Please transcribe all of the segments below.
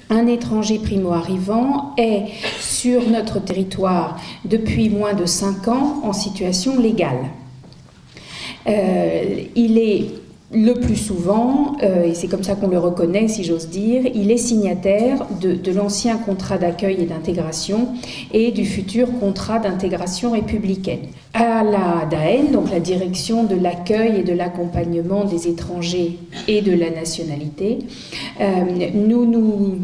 un étranger primo-arrivant est sur notre territoire depuis moins de 5 ans en situation légale. Il est le plus souvent, et c'est comme ça qu'on le reconnaît si j'ose dire, il est signataire de l'ancien contrat d'accueil et d'intégration et du futur contrat d'intégration républicaine. À la DAN, donc la direction de l'accueil et de l'accompagnement des étrangers et de la nationalité, nous nous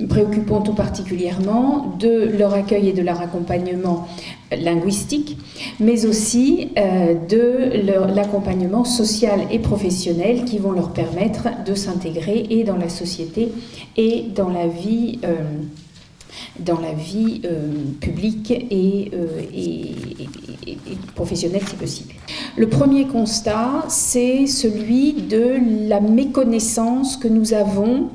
préoccupons tout particulièrement de leur accueil et de leur accompagnement linguistique, mais aussi de l'accompagnement social et professionnel qui vont leur permettre de s'intégrer et dans la société et dans la vie publique et professionnelle si possible. Le premier constat, c'est celui de la méconnaissance que nous avons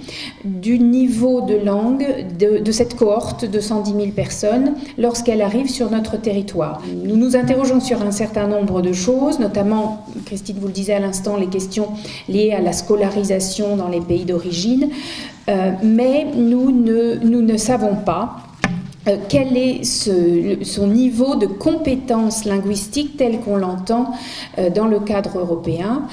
du niveau de langue de cette cohorte de 110 000 personnes lorsqu'elle arrive sur notre territoire. Nous nous interrogeons sur un certain nombre de choses, notamment, Christine vous le disait à l'instant, les questions liées à la scolarisation dans les pays d'origine, mais nous ne savons pas quel est son niveau de compétence linguistique tel qu'on l'entend dans le cadre européen.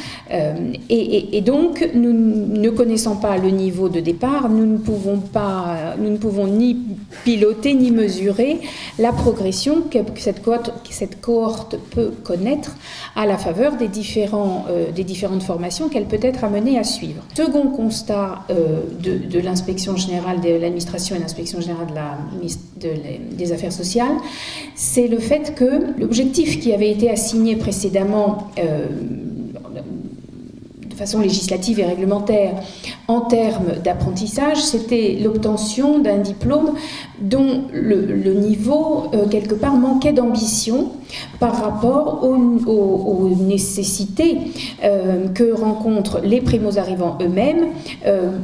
Et donc, nous ne connaissant pas le niveau de départ, nous ne pouvons ni piloter ni mesurer la progression que cette cohorte peut connaître à la faveur des différentes formations qu'elle peut être amenée à suivre. Second constat de l'inspection générale de l'administration et l'inspection générale des affaires sociales, c'est le fait que l'objectif qui avait été assigné précédemment de façon législative et réglementaire en termes d'apprentissage, c'était l'obtention d'un diplôme dont le niveau, quelque part, manquait d'ambition par rapport aux nécessités que rencontrent les primo-arrivants eux-mêmes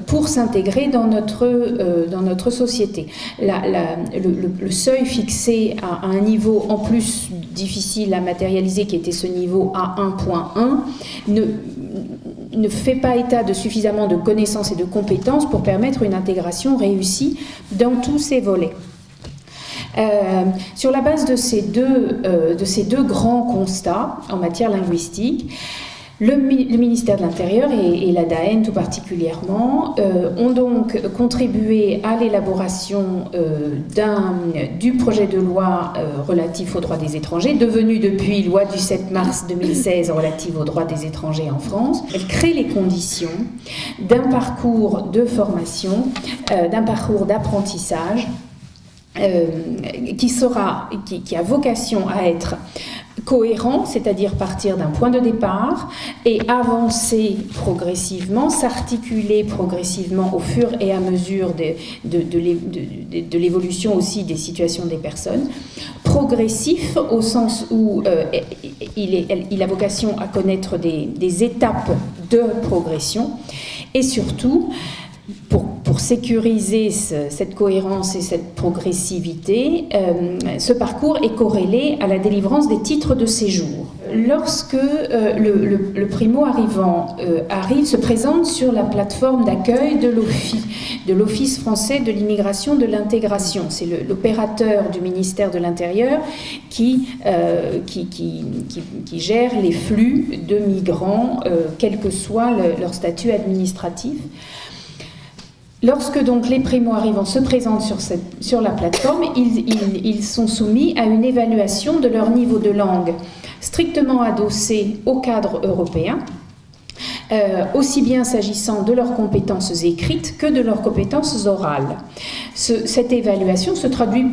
pour s'intégrer dans notre société. Le seuil fixé à un niveau en plus difficile à matérialiser, qui était ce niveau A1.1, ne fait pas état de suffisamment de connaissances et de compétences pour permettre une intégration réussie dans tous ces volets. Sur la base de ces deux grands constats en matière linguistique, le ministère de l'Intérieur et la DAN tout particulièrement ont donc contribué à l'élaboration du projet de loi relatif aux droits des étrangers, devenu depuis loi du 7 mars 2016 relative aux droits des étrangers en France. Elle crée les conditions d'un parcours de formation, d'un parcours d'apprentissage qui a vocation à être cohérent, c'est-à-dire partir d'un point de départ et avancer progressivement, s'articuler progressivement au fur et à mesure de l'évolution aussi des situations des personnes, progressif au sens où il a vocation à connaître des étapes de progression et surtout pour sécuriser cette cohérence et cette progressivité, ce parcours est corrélé à la délivrance des titres de séjour. Lorsque le primo-arrivant se présente sur la plateforme d'accueil de l'OFII, de l'Office français de l'immigration de l'intégration, c'est l'opérateur du ministère de l'Intérieur qui gère les flux de migrants, quel que soit leur statut administratif. Lorsque donc les primo-arrivants se présentent sur la plateforme, ils sont soumis à une évaluation de leur niveau de langue strictement adossé au cadre européen, aussi bien s'agissant de leurs compétences écrites que de leurs compétences orales. Cette évaluation se traduit...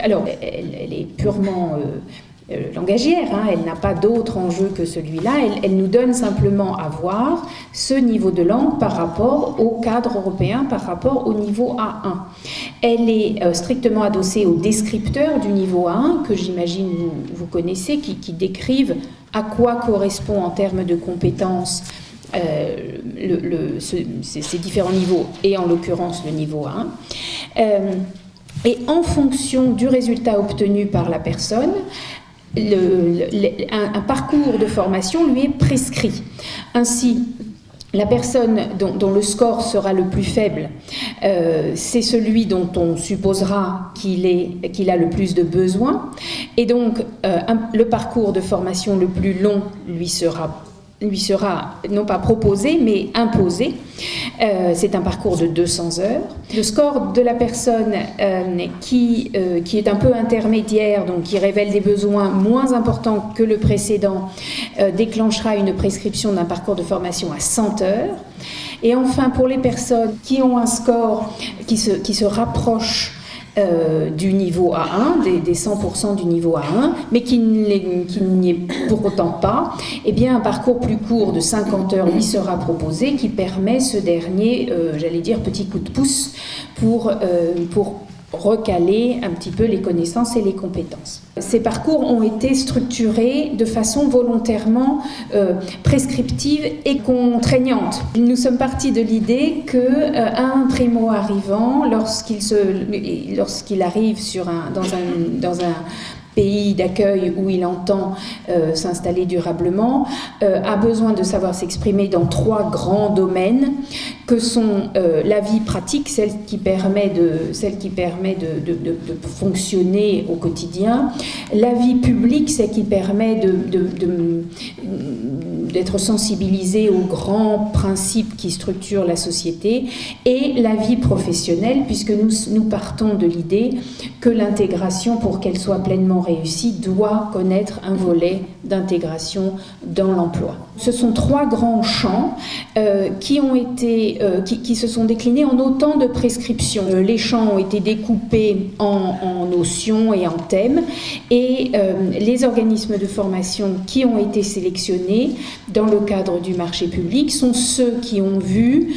Alors, elle est purement... langagière, elle n'a pas d'autre enjeu que celui-là, elle nous donne simplement à voir ce niveau de langue par rapport au cadre européen, par rapport au niveau A1. Elle est strictement adossée au descripteur du niveau A1, que j'imagine vous connaissez, qui décrivent à quoi correspond en termes de compétences ces différents niveaux, et en l'occurrence le niveau A1. Et en fonction du résultat obtenu par la personne, un parcours de formation lui est prescrit. Ainsi, La personne dont le score sera le plus faible, c'est celui dont on supposera qu'il a le plus de besoins. Et donc, le parcours de formation le plus long lui sera non pas proposé, mais imposé. C'est un parcours de 200 heures. Le score de la personne qui est un peu intermédiaire, donc qui révèle des besoins moins importants que le précédent, déclenchera une prescription d'un parcours de formation à 100 heures. Et enfin, pour les personnes qui ont un score qui se rapproche du niveau A1, des 100% du niveau A1, mais qui n'y est pour autant pas, eh bien un parcours plus court de 50 heures lui sera proposé, qui permet ce dernier, j'allais dire, petit coup de pouce pour recaler un petit peu les connaissances et les compétences. Ces parcours ont été structurés de façon volontairement prescriptive et contraignante. Nous sommes partis de l'idée qu'un primo-arrivant, lorsqu'il arrive dans un pays d'accueil où il entend s'installer durablement, a besoin de savoir s'exprimer dans 3 grands domaines que sont la vie pratique, celle qui permet de fonctionner au quotidien, la vie publique, celle qui permet d'être sensibilisé aux grands principes qui structurent la société, et la vie professionnelle, puisque nous partons de l'idée que l'intégration, pour qu'elle soit pleinement réussie, doit connaître un volet d'intégration dans l'emploi. Ce sont 3 grands champs qui se sont déclinés en autant de prescriptions. Les champs ont été découpés en notions et en thèmes, et les organismes de formation qui ont été sélectionnés dans le cadre du marché public sont ceux qui ont vu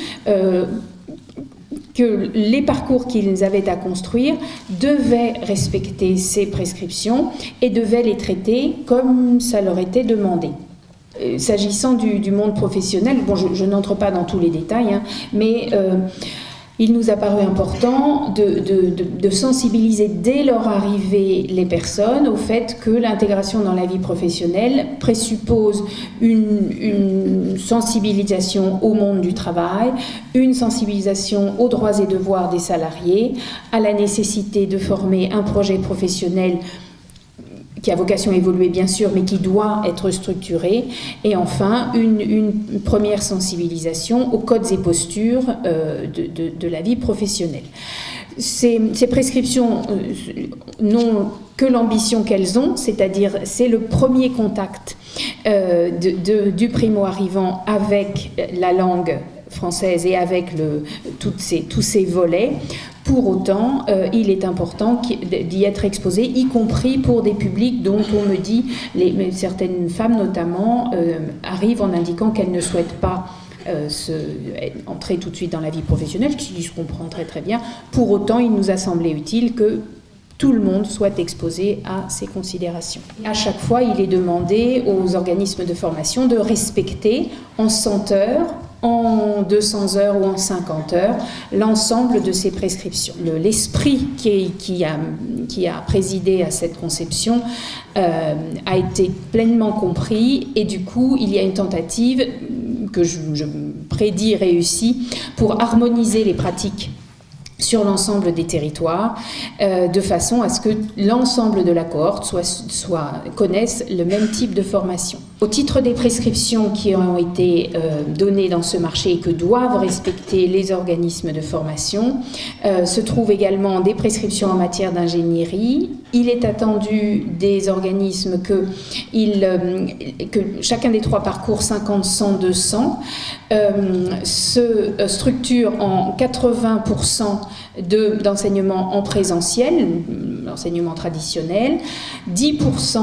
que les parcours qu'ils avaient à construire devaient respecter ces prescriptions et devaient les traiter comme ça leur était demandé. S'agissant du monde professionnel, bon, je n'entre pas dans tous les détails, mais il nous a paru important de sensibiliser dès leur arrivée les personnes au fait que l'intégration dans la vie professionnelle présuppose une sensibilisation au monde du travail, une sensibilisation aux droits et devoirs des salariés, à la nécessité de former un projet professionnel qui a vocation à évoluer bien sûr, mais qui doit être structuré, et enfin une première sensibilisation aux codes et postures de la vie professionnelle. Ces prescriptions n'ont que l'ambition qu'elles ont, c'est-à-dire c'est le premier contact du primo-arrivant avec la langue française et avec tous ces volets. Pour autant, il est important d'y être exposé, y compris pour des publics dont on me dit, certaines femmes notamment, arrivent en indiquant qu'elles ne souhaitent pas entrer tout de suite dans la vie professionnelle, ce qui se comprend très très bien. Pour autant, il nous a semblé utile que tout le monde soit exposé à ces considérations. À chaque fois, il est demandé aux organismes de formation de respecter en 100 heures, en 200 heures ou en 50 heures, l'ensemble de ces prescriptions. L'esprit qui a présidé à cette conception a été pleinement compris, et du coup, il y a une tentative que je prédis réussie pour harmoniser les pratiques sur l'ensemble des territoires, de façon à ce que l'ensemble de la cohorte connaisse le même type de formation. Au titre des prescriptions qui ont été données dans ce marché et que doivent respecter les organismes de formation, se trouvent également des prescriptions en matière d'ingénierie. Il est attendu des organismes que chacun des 3 parcours 50, 100, 200 se structure en 80% d'enseignement en présentiel, l'enseignement traditionnel, 10%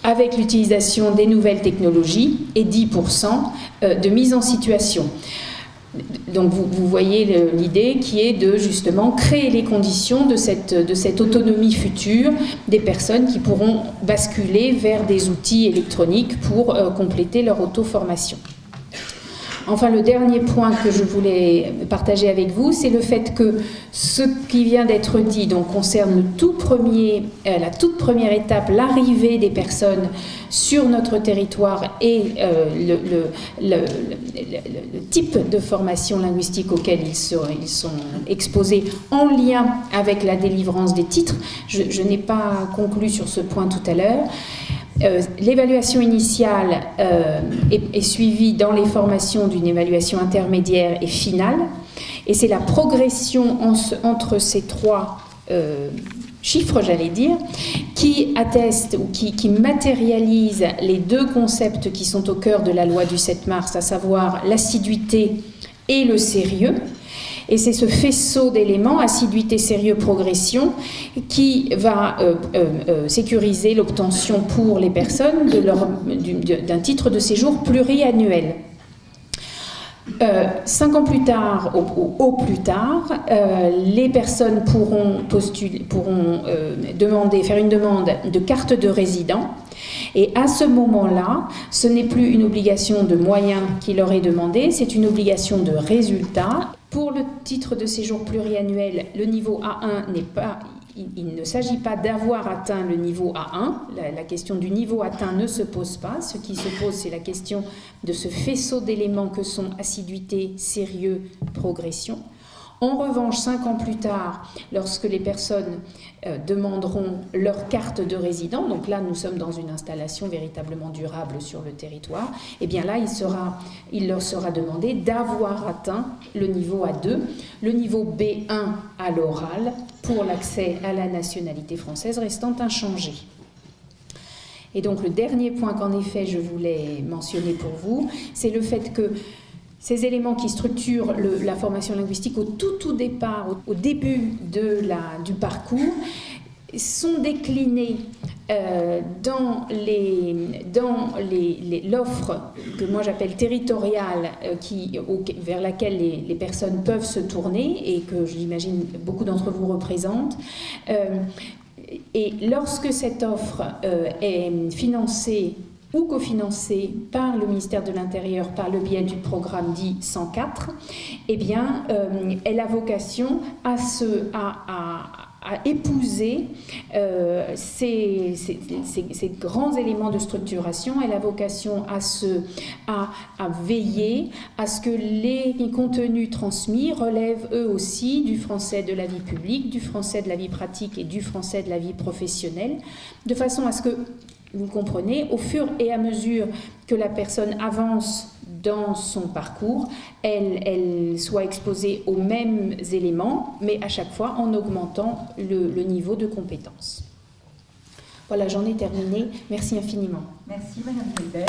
avec l'utilisation des nouvelles technologies et 10% de mise en situation. Donc vous voyez l'idée qui est de justement créer les conditions de cette autonomie future des personnes qui pourront basculer vers des outils électroniques pour compléter leur auto-formation. Enfin, le dernier point que je voulais partager avec vous, c'est le fait que ce qui vient d'être dit donc, concerne la toute première étape, l'arrivée des personnes sur notre territoire et le type de formation linguistique auquel ils sont exposés en lien avec la délivrance des titres. Je n'ai pas conclu sur ce point tout à l'heure. L'évaluation initiale est suivie dans les formations d'une évaluation intermédiaire et finale, et c'est la progression entre ces trois chiffres, j'allais dire, qui atteste ou qui matérialise les deux concepts qui sont au cœur de la loi du 7 mars, à savoir l'assiduité et le sérieux. Et c'est ce faisceau d'éléments, assiduité, sérieux, progression, qui va sécuriser l'obtention pour les personnes d'un titre de séjour pluriannuel. 5 ans plus tard, au plus tard, les personnes pourront faire une demande de carte de résident. Et à ce moment-là, ce n'est plus une obligation de moyens qui leur est demandée, c'est une obligation de résultat. Pour le titre de séjour pluriannuel, le niveau A1 n'est pas... Il ne s'agit pas d'avoir atteint le niveau A1, la question du niveau atteint ne se pose pas. Ce qui se pose, c'est la question de ce faisceau d'éléments que sont assiduité, sérieux, progression. En revanche, 5 ans plus tard, lorsque les personnes demanderont leur carte de résident, donc là nous sommes dans une installation véritablement durable sur le territoire, et bien là il leur sera demandé d'avoir atteint le niveau A2, le niveau B1 à l'oral pour l'accès à la nationalité française restant inchangé. Et donc le dernier point qu'en effet je voulais mentionner pour vous, c'est le fait que ces éléments qui structurent la formation linguistique au tout départ, au début du parcours, sont déclinés dans l'offre que moi j'appelle territoriale, vers laquelle les personnes peuvent se tourner et que j'imagine beaucoup d'entre vous représentent. Et lorsque cette offre est financée ou cofinancée par le ministère de l'Intérieur par le biais du programme dit 104, eh bien, elle a vocation à épouser ces grands éléments de structuration. Elle a vocation à veiller à ce que les contenus transmis relèvent eux aussi du français de la vie publique, du français de la vie pratique et du français de la vie professionnelle, de façon à ce que, vous comprenez, au fur et à mesure que la personne avance dans son parcours, elle soit exposée aux mêmes éléments, mais à chaque fois en augmentant le niveau de compétence. Voilà, j'en ai terminé. Merci infiniment. Merci Madame Delbel.